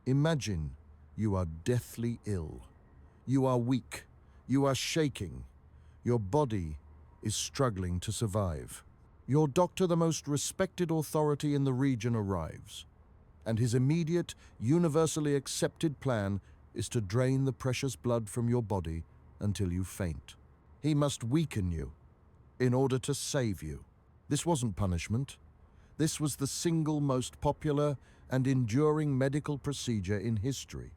Imagine you are deathly ill. You are weak. You are shaking. Your body is struggling to survive. Your doctor, the most respected authority in the region, arrives, and his immediate, universally accepted plan is to drain the precious blood from your body until you faint. He must weaken you in order to save you. This wasn't punishment. This was the single most popular and enduring medical procedure in history.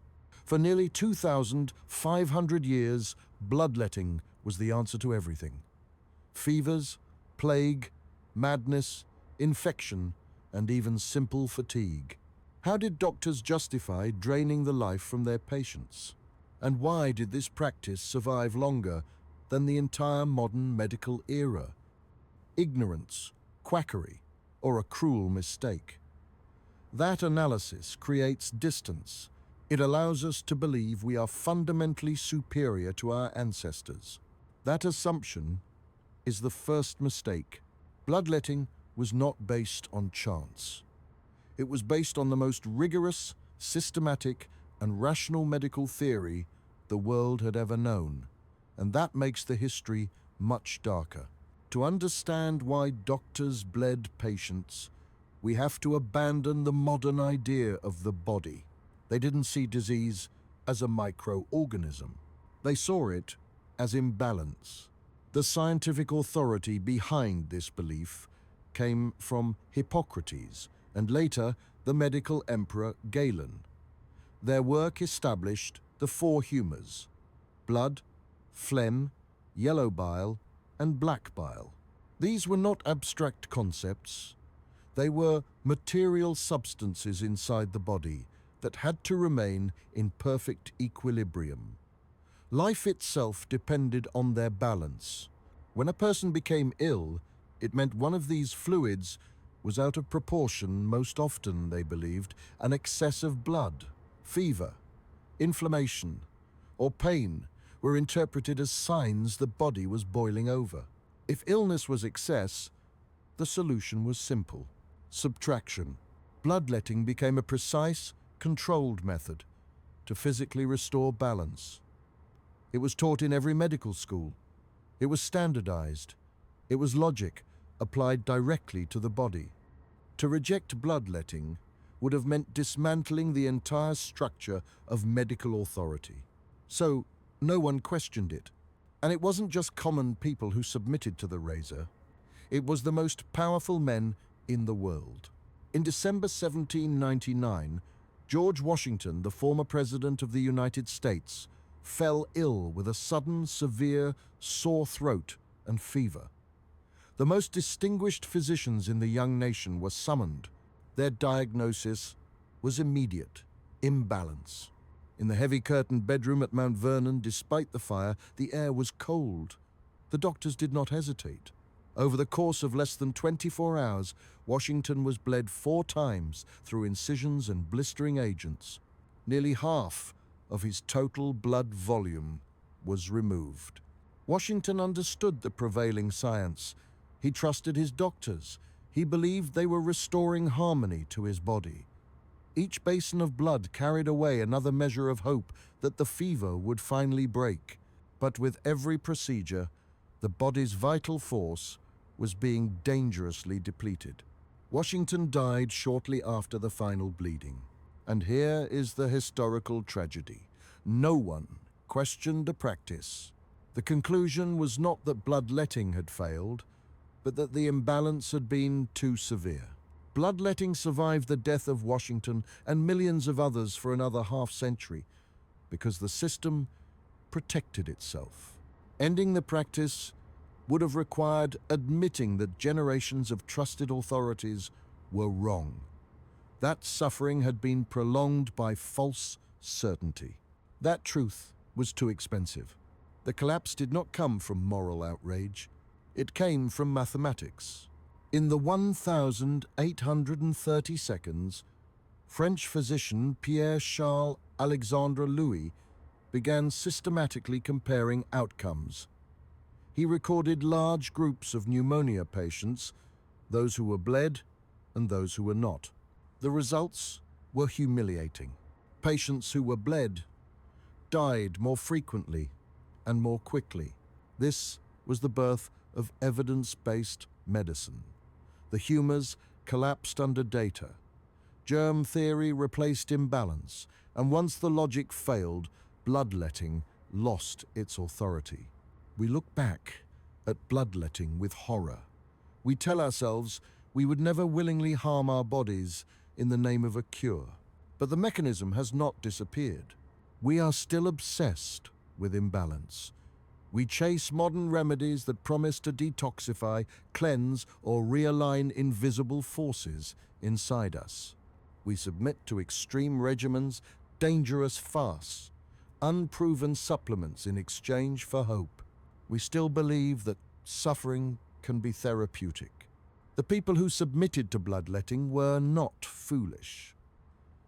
For nearly 2,500 years, bloodletting was the answer to everything. Fevers, plague, madness, infection, and even simple fatigue. How did doctors justify draining the life from their patients? And why did this practice survive longer than the entire modern medical era? Ignorance, quackery, or a cruel mistake? That analysis creates distance. It allows us to believe we are fundamentally superior to our ancestors. That assumption is the first mistake. Bloodletting was not based on chance. It was based on the most rigorous, systematic, and rational medical theory the world had ever known. And that makes the history much darker. To understand why doctors bled patients, we have to abandon the modern idea of the body. They didn't see disease as a microorganism. They saw it as imbalance. The scientific authority behind this belief came from Hippocrates and later the medical emperor Galen. Their work established the four humors: blood, phlegm, yellow bile, and black bile. These were not abstract concepts. They were material substances inside the body that had to remain in perfect equilibrium. Life itself depended on their balance. When a person became ill, it meant one of these fluids was out of proportion. Most often, they believed, an excess of blood, fever, inflammation, or pain were interpreted as signs the body was boiling over. If illness was excess, the solution was simple: subtraction. Bloodletting became a precise, controlled method to physically restore balance. It was taught in every medical school. It was standardized. It was logic applied directly to the body. To reject bloodletting would have meant dismantling the entire structure of medical authority. So no one questioned it. And it wasn't just common people who submitted to the razor. It was the most powerful men in the world. In December 1799, George Washington, the former president of the United States, fell ill with a sudden, severe, sore throat and fever. The most distinguished physicians in the young nation were summoned. Their diagnosis was immediate: imbalance. In the heavy-curtained bedroom at Mount Vernon, despite the fire, the air was cold. The doctors did not hesitate. Over the course of less than 24 hours, Washington was bled 4 times through incisions and blistering agents. Nearly half of his total blood volume was removed. Washington understood the prevailing science. He trusted his doctors. He believed they were restoring harmony to his body. Each basin of blood carried away another measure of hope that the fever would finally break. But with every procedure, the body's vital force was being dangerously depleted. Washington died shortly after the final bleeding. And here is the historical tragedy. No one questioned the practice. The conclusion was not that bloodletting had failed, but that the imbalance had been too severe. Bloodletting survived the death of Washington and millions of others for another half-century because the system protected itself. Ending the practice would have required admitting that generations of trusted authorities were wrong. That suffering had been prolonged by false certainty. That truth was too expensive. The collapse did not come from moral outrage. It came from mathematics. In the 1,830 seconds, French physician Pierre-Charles Alexandre Louis began systematically comparing outcomes. He recorded large groups of pneumonia patients, those who were bled and those who were not. The results were humiliating. Patients who were bled died more frequently and more quickly. This was the birth of evidence-based medicine. The humors collapsed under data. Germ theory replaced imbalance, and once the logic failed, bloodletting lost its authority. We look back at bloodletting with horror. We tell ourselves we would never willingly harm our bodies in the name of a cure. But the mechanism has not disappeared. We are still obsessed with imbalance. We chase modern remedies that promise to detoxify, cleanse, or realign invisible forces inside us. We submit to extreme regimens, dangerous fasts, unproven supplements in exchange for hope. We still believe that suffering can be therapeutic. The people who submitted to bloodletting were not foolish.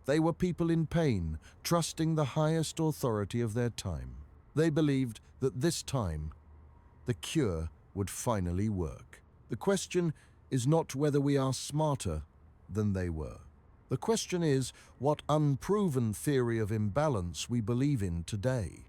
They were people in pain, trusting the highest authority of their time. They believed that this time, the cure would finally work. The question is not whether we are smarter than they were. The question is what unproven theory of imbalance we believe in today.